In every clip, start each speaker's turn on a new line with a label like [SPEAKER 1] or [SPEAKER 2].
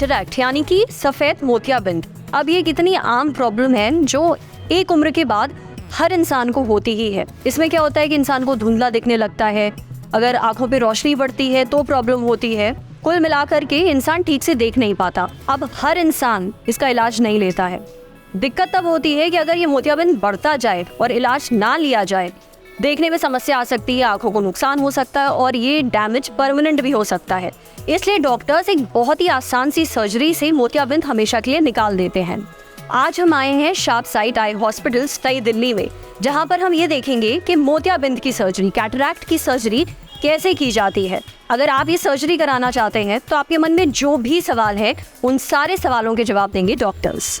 [SPEAKER 1] Cataract यानी कि सफेद मोतियाबिंद। अब ये कितनी आम प्रॉब्लम है जो एक उम्र के बाद हर इंसान को होती ही है। इसमें क्या होता है कि इंसान को धुंधला दिखने लगता है, अगर आंखों पे रोशनी बढ़ती है तो प्रॉब्लम होती है। कुल मिलाकर के इंसान ठीक से देख नहीं पाता। अब हर इंसान इसका इलाज नहीं लेता है। दिक्कत तब होती है कि अगर ये मोतियाबिंद बढ़ता जाए और इलाज ना लिया जाए, देखने में समस्या आ सकती है, आंखों को नुकसान हो सकता है और ये डैमेज परमानेंट भी हो सकता है। इसलिए डॉक्टर्स एक बहुत ही आसान सी सर्जरी से मोतियाबिंद हमेशा के लिए निकाल देते हैं। आज हम आए हैं शार्प साइट आई हॉस्पिटल नई दिल्ली में, जहां पर हम ये देखेंगे कि मोतियाबिंद की सर्जरी, कैटरैक्ट की सर्जरी कैसे की जाती है। अगर आप ये सर्जरी कराना चाहते हैं तो आपके मन में जो भी सवाल है उन सारे सवालों के जवाब देंगे डॉक्टर्स।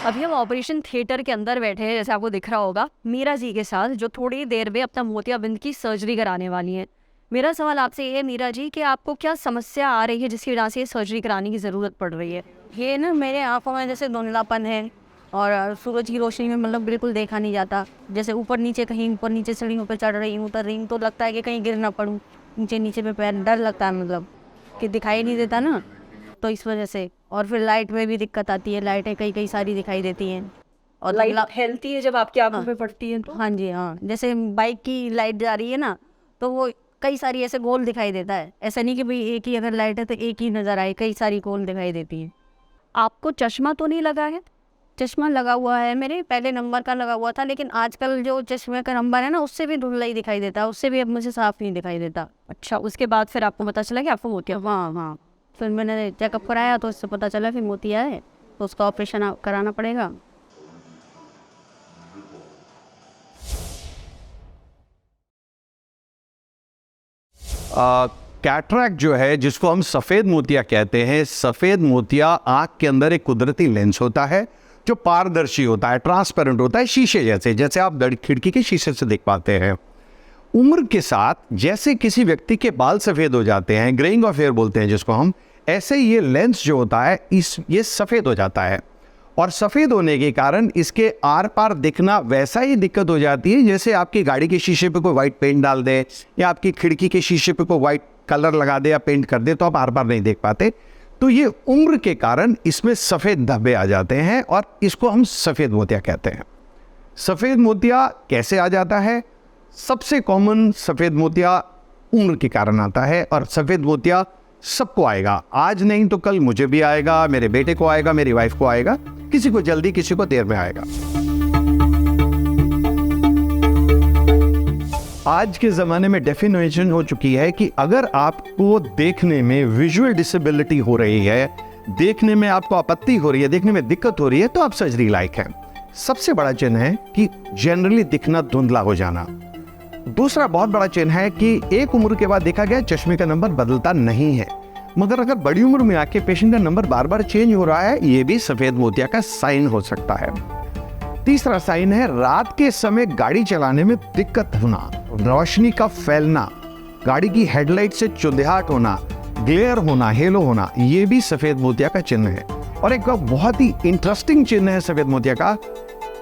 [SPEAKER 1] अभी हम ऑपरेशन थिएटर के अंदर बैठे हैं, जैसे आपको दिख रहा होगा, मीरा जी के साथ, जो थोड़ी देर में अपना मोतियाबिंद की सर्जरी कराने वाली हैं। मेरा सवाल आपसे ये है मीरा जी कि आपको क्या समस्या आ रही है जिसकी वजह से ये सर्जरी कराने की ज़रूरत पड़ रही है?
[SPEAKER 2] ये ना मेरे आंखों में जैसे धुंधलापन है और सूरज की रोशनी में मतलब बिल्कुल देखा नहीं जाता। जैसे ऊपर नीचे कहीं ऊपर नीचे सीढ़ियों पर चढ़ रही हूँ, उतर रही हूँ तो लगता है कि कहीं गिर ना पड़ूँ, नीचे नीचे पे पैर, डर लगता है मतलब कि दिखाई नहीं देता ना, तो इस वजह से। और फिर लाइट में भी दिक्कत आती है, लाइटें कई सारी दिखाई देती हैं और
[SPEAKER 1] लाइट फैलती है जब आपकी आंखों पे पड़ती है तो?
[SPEAKER 2] हाँ जी हाँ, जैसे बाइक की लाइट जा रही है ना तो वो कई सारी ऐसे गोल दिखाई देता है। ऐसा नहीं कि भाई एक ही अगर लाइट है तो एक ही नज़र आए, कई सारी गोल दिखाई देती है।
[SPEAKER 1] आपको चश्मा तो नहीं लगा है?
[SPEAKER 2] चश्मा लगा हुआ है, मेरे पहले नंबर का लगा हुआ था, लेकिन आजकल जो चश्मे का नंबर है ना उससे भी धुंधला ही दिखाई देता है, उससे भी अब मुझे साफ नहीं दिखाई देता।
[SPEAKER 1] अच्छा, उसके बाद फिर आपको पता चला कि आपको मोतिया?
[SPEAKER 2] हाँ, फिर मैंने चेकअप कराया तो इससे पता चला कि मोतिया है, तो उसका ऑपरेशन कराना पड़ेगा।
[SPEAKER 3] कैटरैक्ट जो है, जिसको हम सफ़ेद मोतिया कहते हैं, सफ़ेद मोतिया आँख के अंदर एक कुदरती लेंस होता है जो पारदर्शी होता है, ट्रांसपेरेंट होता है, शीशे जैसे आप खिड़की के शीशे से देख पाते हैं। उम्र के साथ जैसे किसी व्यक्ति के बाल सफ़ेद हो जाते हैं, ग्रेइंग ऑफ हेयर बोलते हैं जिसको हम, ऐसे ये लेंस जो होता है ये सफ़ेद हो जाता है। और सफ़ेद होने के कारण इसके आर पार दिखना वैसा ही दिक्कत हो जाती है जैसे आपकी गाड़ी के शीशे पे कोई वाइट पेंट डाल दे या आपकी खिड़की के शीशे पे कोई वाइट कलर लगा दे या पेंट कर दे तो आप आर पार नहीं देख पाते। तो ये उम्र के कारण इसमें सफ़ेद धब्बे आ जाते हैं और इसको हम सफ़ेद मोतिया कहते हैं। सफ़ेद मोतिया कैसे आ जाता है? सबसे कॉमन सफ़ेद मोतिया उम्र के कारण आता है और सफ़ेद मोतिया सबको आएगा। आज नहीं तो कल मुझे भी आएगा, मेरे बेटे को आएगा, मेरी वाइफ को आएगा, किसी को जल्दी किसी को देर में आएगा। आज के ज़माने में डेफिनेशन हो चुकी है कि अगर आपको देखने में विजुअल डिसेबिलिटी हो रही है, देखने में आपको आपत्ति हो रही है, देखने में दिक्कत हो रही है, तो आप सर्जरी लायक हैं। सबसे बड़ा चिन्ह है कि जनरली दिखना धुंधला हो जाना। दूसरा बहुत बड़ा चिन्ह है कि एक उम्र के बाद देखा गया चश्मे का नंबर बदलता नहीं है, मगर अगर बड़ी उम्र में आके पेशेंट का नंबर बार बार चेंज हो रहा है, ये भी सफ़ेद मोतिया का साइन हो सकता है। तीसरा साइन है रात के समय गाड़ी चलाने में दिक्कत होना, रोशनी का फैलना, गाड़ी की हेडलाइट से चुंधियाट होना, ग्लेयर होना, हेलो होना, ये भी सफ़ेद मोतिया का चिन्ह है। और एक बहुत ही इंटरेस्टिंग चिन्ह है सफ़ेद मोतिया का,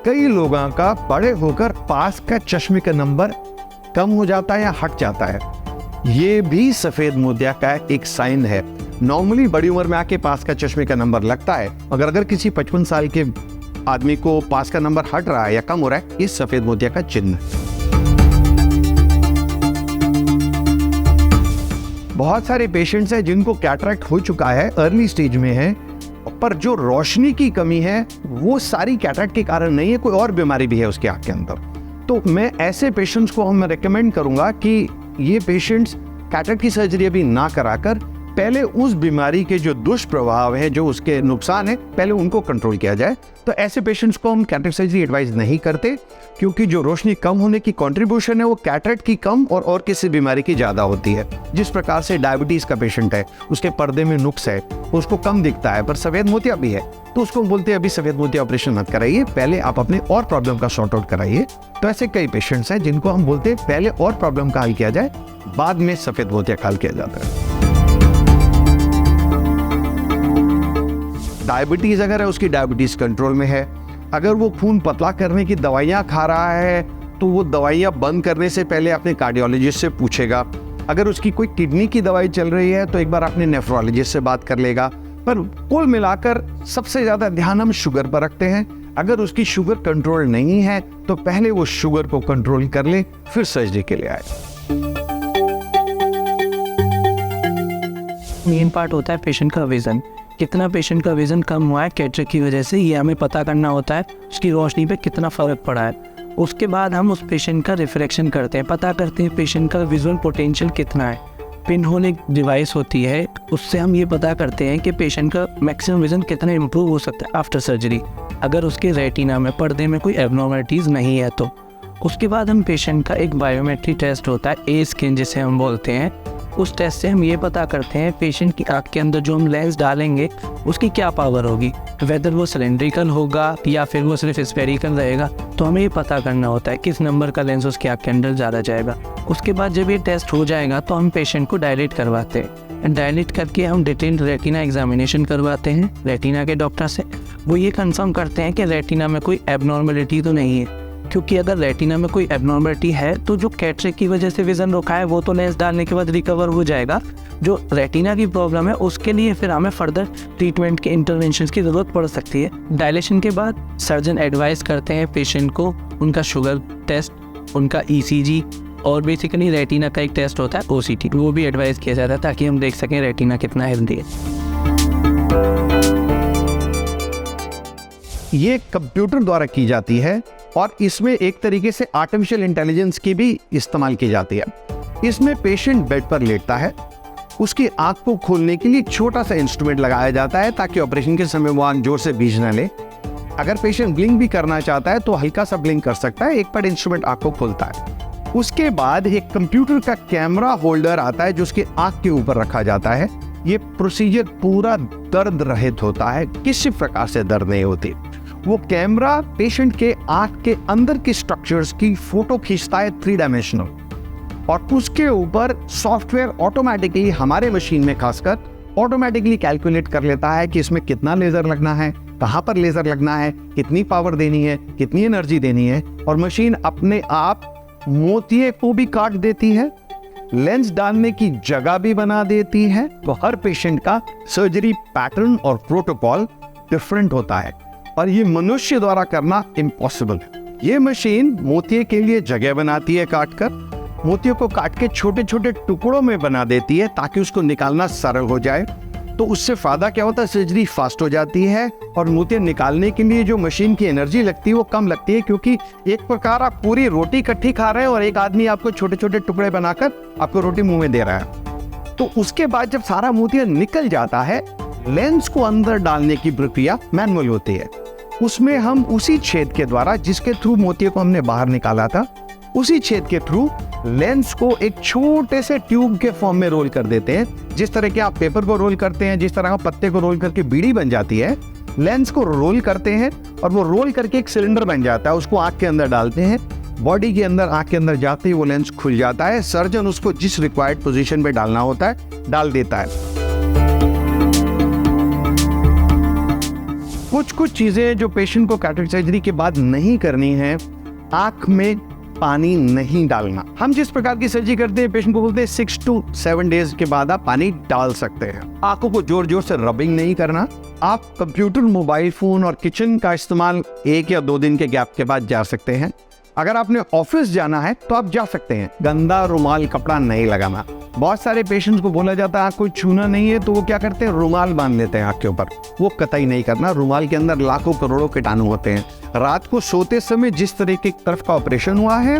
[SPEAKER 3] कई लोगों का बड़े होकर पास का चश्मे का नंबर कम हो जाता है या हट जाता है, ये भी सफ़ेद मोतिया का एक साइन है। नॉर्मली बड़ी उम्र में आके पास का चश्मे का नंबर लगता है, मगर अगर किसी 55 साल के आदमी को पास का नंबर हट रहा है या कम हो रहा है, ये सफ़ेद मोतिया का चिन्ह। बहुत सारे पेशेंट्स हैं जिनको कैटरैक्ट हो चुका है, अर्ली स्टेज में है, पर जो रोशनी की कमी है वो सारी कैटरैक्ट के कारण नहीं है, कोई और बीमारी भी है उसके आँख के अंदर। तो मैं ऐसे पेशेंट्स को हम रेकमेंड करूंगा कि ये पेशेंट्स कैटरैक्ट की सर्जरी अभी ना कराकर पहले उस बीमारी के जो दुष्प्रभाव है, जो उसके नुकसान है, पहले उनको कंट्रोल किया जाए। तो ऐसे पेशेंट्स को हम कैटरेक्ट सर्जरी एडवाइस नहीं करते, क्योंकि जो रोशनी कम होने की कंट्रीब्यूशन है वो कैटरेक्ट की कम और किसी बीमारी की ज़्यादा होती है। जिस प्रकार से डायबिटीज़ का पेशेंट है, उसके पर्दे में नुक्स है, उसको कम दिखता है, पर सफ़ेद मोतिया भी है, तो उसको हम बोलते हैं अभी सफ़ेद मोतिया ऑपरेशन मत कराइए, पहले आप अपने और प्रॉब्लम का सॉर्ट आउट कराइए। तो ऐसे कई पेशेंट्स हैं जिनको हम बोलते हैं पहले और प्रॉब्लम का हल किया जाए, बाद में सफ़ेद मोतिया का हल किया जाता है। डायबिटीज़ अगर है, उसकी डायबिटीज़ कंट्रोल में है। अगर वो खून पतला करने की दवाइयाँ खा रहा है तो वो दवाइयाँ बंद करने से पहले अपने कार्डियोलॉजिस्ट से पूछेगा। अगर उसकी कोई किडनी की दवाई चल रही है तो एक बार अपने नेफ्रोलॉजिस्ट से बात कर लेगा। पर कुल मिलाकर सबसे ज़्यादा ध्यान हम शुगर पर रखते हैं। अगर उसकी शुगर कंट्रोल नहीं है तो पहले वो शुगर को कंट्रोल कर ले, फिर सर्जरी के लिए आए।
[SPEAKER 4] मेन पार्ट होता है पेशेंट का विज़न। कितना पेशेंट का विज़न कम हुआ है कैटरेक्ट की वजह से, ये हमें पता करना होता है। उसकी रोशनी पे कितना फ़र्क पड़ा है। उसके बाद हम उस पेशेंट का रिफ्रैक्शन करते हैं, पता करते हैं पेशेंट का विजुअल पोटेंशियल कितना है। पिन होल एक डिवाइस होती है, उससे हम ये पता करते हैं कि पेशेंट का मैक्सिमम विज़न कितना इम्प्रूव हो सकता है आफ्टर सर्जरी, अगर उसके रेटिना में, पर्दे में कोई एबनॉर्मलिटीज़ नहीं है तो। उसके बाद हम पेशेंट का एक बायोमेट्रिक टेस्ट होता है, ए स्कैन जिसे हम बोलते हैं। उस टेस्ट से हम ये पता करते हैं पेशेंट की आँख के अंदर जो हम लेंस डालेंगे उसकी क्या पावर होगी, वेदर वो सिलेंड्रिकल होगा या फिर वो सिर्फ स्फेरिकल रहेगा। तो हमें ये पता करना होता है किस नंबर का लेंस उसकी आँख के अंदर ज़्यादा जाएगा। उसके बाद जब ये टेस्ट हो जाएगा तो हम पेशेंट को डायलेट करवाते हैं। डायलेट करके हम डिटेल्ड रेटिना एग्जामिनेशन करवाते हैं रेटिना के डॉक्टर से। वो ये कंफर्म करते हैं कि रेटिना में कोई एबनॉर्मलिटी तो नहीं है, क्योंकि अगर रेटिना में कोई एबनॉर्मलिटी है तो जो कैटरेक्ट की वजह से विज़न रुका है वो तो लेंस डालने के बाद रिकवर हो जाएगा। जो रेटिना की प्रॉब्लम है उसके लिए फिर हमें फर्दर ट्रीटमेंट के इंटरवेंशन की ज़रूरत पड़ सकती है। डायलेशन के बाद सर्जन एडवाइस करते हैं पेशेंट को उनका शुगर टेस्ट, उनका ECG और बेसिकली रेटिना का एक टेस्ट होता है OCT, वो भी एडवाइस किया जाता है ताकि हम देख सकें रेटिना कितना हेल्दी है।
[SPEAKER 3] ये कंप्यूटर द्वारा की जाती है और इसमें एक तरीके से आर्टिफिशियल इंटेलिजेंस की भी इस्तेमाल की जाती है। इसमें पेशेंट बेड पर लेटता है, उसकी आंख को खोलने के लिए छोटा सा इंस्ट्रूमेंट लगाया जाता है ताकि ऑपरेशन के समय वो आंख जोर से भीज न ले। अगर पेशेंट ब्लिंक भी करना चाहता है तो हल्का सा ब्लिंक कर सकता है, एक बार इंस्ट्रूमेंट आंख को खोलता है। उसके बाद एक कंप्यूटर का कैमरा होल्डर आता है जो उसकी आंख के ऊपर रखा जाता है। ये प्रोसीजर पूरा दर्द रहित होता है, किसी प्रकार से दर्द नहीं होती। वो कैमरा पेशेंट के आंख के अंदर की स्ट्रक्चर्स की फोटो खींचता है 3 डायमेंशनल, और उसके ऊपर सॉफ्टवेयर ऑटोमेटिकली, हमारे मशीन में खासकर ऑटोमेटिकली कैलकुलेट कर लेता है कि इसमें कितना लेज़र लगना है, कहाँ पर लेज़र लगना है, कितनी पावर देनी है, कितनी एनर्जी देनी है। और मशीन अपने आप मोतिये को भी काट देती है, लेंस डालने की जगह भी बना देती है। तो हर पेशेंट का सर्जरी पैटर्न और प्रोटोकॉल डिफरेंट होता है और ये मनुष्य द्वारा करना इम्पॉसिबल है। ये मशीन मोतिये के लिए जगह बनाती है, काटकर मोतियों को काट के छोटे छोटे टुकड़ों में बना देती है ताकि उसको निकालना सरल हो जाए। तो उससे फायदा क्या होता है, सर्जरी फास्ट हो जाती है और मोतिया निकालने के लिए जो मशीन की एनर्जी लगती है वो कम लगती है, क्योंकि एक प्रकार आप पूरी रोटी इकट्ठी खा रहे हैं और एक आदमी आपको छोटे छोटे टुकड़े बनाकर आपको रोटी मुंह में दे रहा है। तो उसके बाद जब सारा मोतिया निकल जाता है, लेंस को अंदर डालने की प्रक्रिया मैनुअल होती है। उसमें हम उसी छेद के द्वारा जिसके थ्रू मोतिये को हमने बाहर निकाला था, उसी छेद के थ्रू लेंस को एक छोटे से ट्यूब के फॉर्म में रोल कर देते हैं। जिस तरह के आप पेपर को रोल करते हैं, जिस तरह पत्ते को रोल करके बीड़ी बन जाती है, लेंस को रोल करते हैं और वो रोल करके एक सिलेंडर बन जाता है। उसको आंख के अंदर डालते हैं, बॉडी के अंदर, आंख के अंदर जाते ही वो लेंस खुल जाता है। सर्जन उसको जिस रिक्वायर्ड पोजीशन पे डालना होता है डाल देता है। कुछ चीजें जो पेशेंट को कैटरेक्ट सर्जरी के बाद नहीं करनी है, आंख में पानी नहीं डालना। हम जिस प्रकार की सर्जरी करते हैं, पेशेंट को बोलते हैं 6 to 7 डेज के बाद आप पानी डाल सकते हैं। आंखों को जोर जोर से रबिंग नहीं करना। आप कंप्यूटर, मोबाइल फोन और किचन का इस्तेमाल 1 या 2 दिन के गैप के बाद जा सकते हैं। अगर आपने ऑफिस जाना है तो आप जा सकते हैं। गंदा रुमाल, कपड़ा नहीं लगाना। बहुत सारे पेशेंट्स को बोला जाता है आँख कोई छूना नहीं है, तो वो क्या करते हैं, रुमाल बांध लेते हैं आँख के ऊपर। वो कतई नहीं करना। रुमाल के अंदर लाखों करोड़ों कीटाणु होते हैं। रात को सोते समय जिस तरह की तरफ का ऑपरेशन हुआ है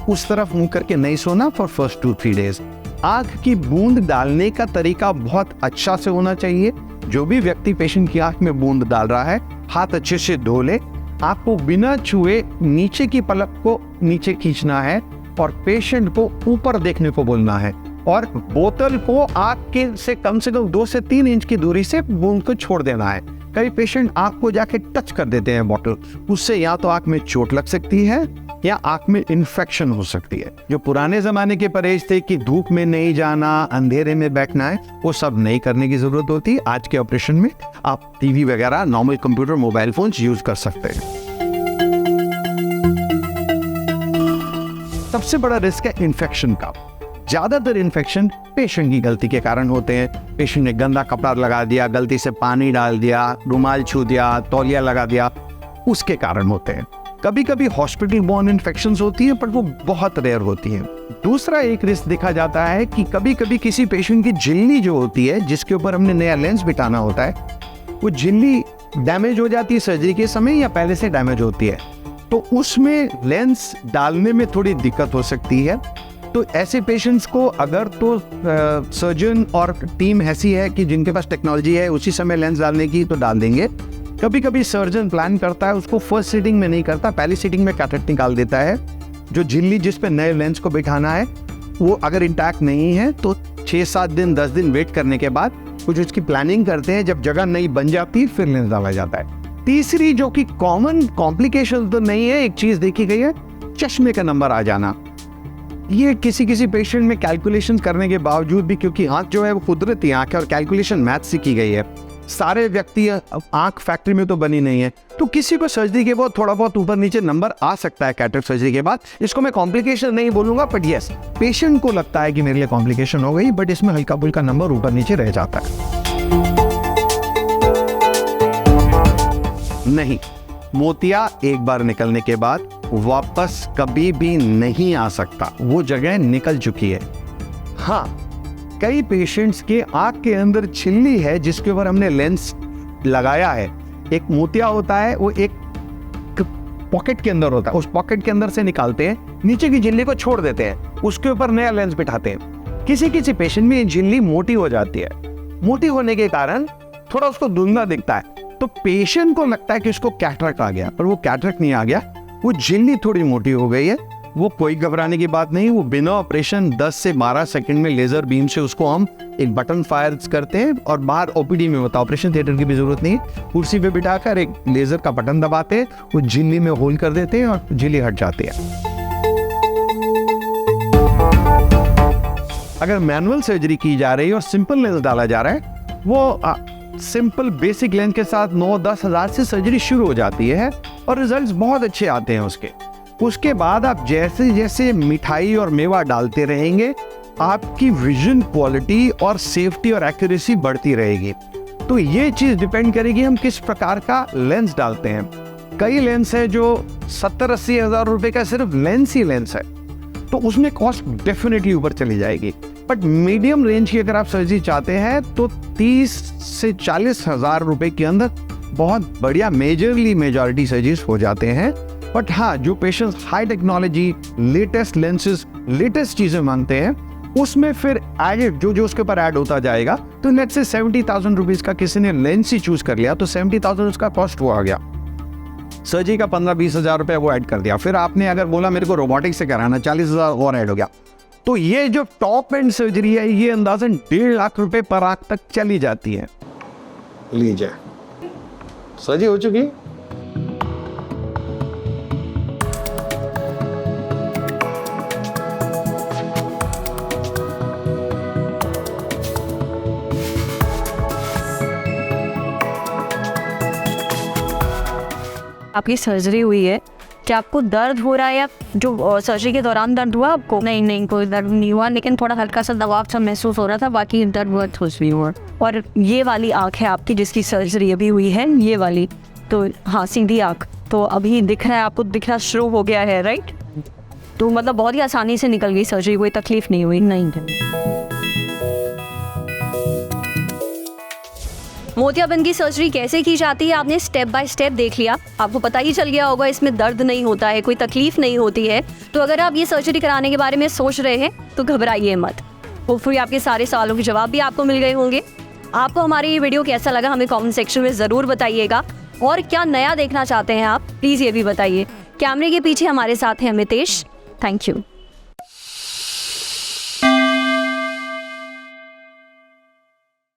[SPEAKER 3] उस तरफ मुंह करके नहीं सोना फॉर फर्स्ट 2-3 डेज। आँख की बूंद डालने का तरीका बहुत अच्छा से होना चाहिए। जो भी व्यक्ति पेशेंट की आँख में बूंद डाल रहा है, हाथ अच्छे से धो ले, आपको बिना छुए नीचे की पलक को नीचे खींचना है और पेशेंट को ऊपर देखने को बोलना है और बोतल को आँख के से कम 2 से 3 इंच की दूरी से बूंद को छोड़ देना है। कई पेशेंट आँख को जाके टच कर देते हैं बॉटल, उससे या तो आँख में चोट लग सकती है या आँख में इन्फेक्शन हो सकती है। जो पुराने जमाने के परहेज थे कि धूप में नहीं जाना, अंधेरे में बैठना है, वो सब नहीं करने की जरूरत होती। आज के ऑपरेशन में आप टीवी वगैरह, normal computer, mobile phone use कर सकते हैं। सबसे बड़ा रिस्क है इन्फेक्शन का। ज्यादातर इन्फेक्शन पेशेंट की गलती के कारण होते हैं। पेशेंट ने गंदा कपड़ा लगा दिया, गलती से पानी डाल दिया, रुमाल छू दिया, तौलिया लगा दिया, उसके कारण होते हैं। कभी कभी हॉस्पिटल बोर्न इन्फेक्शंस होती है, पर वो बहुत रेयर होती है। दूसरा एक रिस्क देखा जाता है कि कभी कभी किसी पेशेंट की झिल्ली जो होती है, जिसके ऊपर हमने नया लेंस बिठाना होता है, वो झिल्ली डैमेज हो जाती है सर्जरी के समय या पहले से डैमेज होती है, तो उसमें लेंस डालने में थोड़ी दिक्कत हो सकती है। तो ऐसे पेशेंट्स को अगर तो सर्जन और टीम ऐसी है कि जिनके पास टेक्नोलॉजी है उसी समय लेंस डालने की, तो डाल देंगे। कभी कभी सर्जन प्लान करता है, उसको फर्स्ट सीटिंग में नहीं करता, पहली सीटिंग में कैथेटर निकाल देता है। जो झिल्ली जिस पे नए लेंस को बिठाना है वो अगर इंटैक्ट नहीं है तो 6-7 दिन 10 दिन वेट करने के बाद कुछ उसकी प्लानिंग करते हैं। जब जगह नई बन जाती फिर लेंस डाला जाता है। तीसरी जो कि कॉमन कॉम्प्लिकेशन तो नहीं है, एक चीज देखी गई है, चश्मे का नंबर आ जाना। ये किसी किसी पेशेंट में कैलकुलेशन करने के बावजूद भी, क्योंकि आंख जो है वो कुदरती आंख है और कैलकुलेशन मैथ से की गई है, सारे व्यक्ति आंख फैक्ट्री में तो बनी नहीं है, तो किसी को सर्जरी के बाद थोड़ा बहुत ऊपर नीचे नंबर आ सकता है कैटरेक्ट सर्जरी के बाद। इसको मैं कॉम्प्लिकेशन नहीं बोलूंगा, बट यस, पेशेंट को लगता है कि मेरे लिए कॉम्प्लिकेशन हो गई, बट इसमें हल्का फुल्का नंबर ऊपर नीचे रह जाता है। नहीं, मोतिया एक बार निकलने के बाद वापस कभी भी नहीं आ सकता, वो जगह निकल चुकी है। हाँ, कई पेशेंट्स के आंख के अंदर झिल्ली है जिसके ऊपर हमने लेंस लगाया है। एक मोतिया होता है, वो एक पॉकेट के अंदर होता है, उस पॉकेट के अंदर से निकालते हैं, नीचे की झिल्ली को छोड़ देते हैं, उसके ऊपर नया लेंस बिठाते हैं। किसी किसी पेशेंट में ये झिल्ली मोटी हो जाती है, मोटी होने के कारण थोड़ा उसको धुंधला दिखता है, तो पेशेंट को लगता है कि उसको कैटरेक्ट आ गया, पर वो कैटरेक्ट नहीं आ गया, वो झिल्ली थोड़ी मोटी हो गई है। वो कोई घबराने की बात नहीं, वो बिना ऑपरेशन 10 से 12 सेकंड में लेजर बीम से उसको हम एक बटन फायर करते हैं और बाहर ओपीडी में होता है, ऑपरेशन थिएटर की भी जरूरत नहीं, कुर्सी पे बिठाकर एक लेजर का बटन दबाते हैं, वो झिल्ली में होल कर देते हैं और झिल्ली हट जाती है। अगर मैनुअल सर्जरी की जा रही है और सिंपल लेंस डाला जा रहा है, वो सिंपल बेसिक लेंस के साथ 9-10 हज़ार से सर्जरी शुरू हो जाती है और रिजल्ट्स बहुत अच्छे आते हैं उसके बाद आप जैसे जैसे मिठाई और मेवा डालते रहेंगे, आपकी विजन क्वालिटी और सेफ्टी और एक्यूरेसी बढ़ती रहेगी। तो ये चीज डिपेंड करेगी हम किस प्रकार का लेंस डालते हैं। कई लेंस है जो 70-80 हज़ार रुपए का सिर्फ लेंस ही लेंस है, तो उसमें कॉस्ट डेफिनेटली ऊपर चली जाएगी। बट मीडियम रेंज की अगर आप सर्जरी चाहते हैं तो 30 से 40 हज़ार रुपए के अंदर बहुत बढ़िया मेजॉरिटी सर्जरीज हो जाते हैं। बट हाँ, जो patients high technology, latest lenses, latest चीजें मांगते हैं, उसमें फिर एडेड जो उसके ऊपर ऐड होता जाएगा। तो लेट्स से 70,000 रुपीज का किसी ने लेंस ही चूज कर लिया तो 70,000 उसका कॉस्ट वो आ गया। सर्जरी का 15-20 हज़ार रुपए वो ऐड कर दिया। फिर आपने अगर बोला मेरे को रोबोटिक से कराना, 40 हज़ार और ऐड हो गया। तो ये जो टॉप एंड सर्जरी है, ये अंदाजन 1.5 लाख रुपए पर आंख तक चली जाती है। लीजिए, सर्जरी हो चुकी।
[SPEAKER 1] आपकी सर्जरी हुई है, क्या आपको दर्द हो रहा है या जो सर्जरी के दौरान दर्द हुआ आपको?
[SPEAKER 2] नहीं, कोई दर्द नहीं हुआ, लेकिन थोड़ा हल्का सा दबाव सा महसूस हो रहा था, बाकी दर्द बहुत कुछ नहीं हुआ।
[SPEAKER 1] और ये वाली आँख है आपकी जिसकी सर्जरी अभी हुई है, ये वाली, तो हाँ, सीधी आँख, तो अभी दिख रहा है आपको, दिखना शुरू हो गया है, राइट? तो मतलब बहुत ही आसानी से निकल गई सर्जरी, कोई तकलीफ नहीं हुई?
[SPEAKER 2] नहीं।
[SPEAKER 1] मोतियाबिंद की सर्जरी कैसे की जाती है आपने स्टेप बाय स्टेप देख लिया, आपको पता ही चल गया होगा इसमें दर्द नहीं होता है, कोई तकलीफ नहीं होती है। तो अगर आप ये सर्जरी कराने के बारे में सोच रहे हैं तो घबराइए मत, होपफुली आपके सारे सवालों के जवाब भी आपको मिल गए होंगे। आपको हमारी ये वीडियो कैसा लगा हमें कमेंट सेक्शन में ज़रूर बताइएगा, और क्या नया देखना चाहते हैं आप प्लीज़ ये भी बताइए। कैमरे के पीछे हमारे साथ हैं अमितेश। Thank you.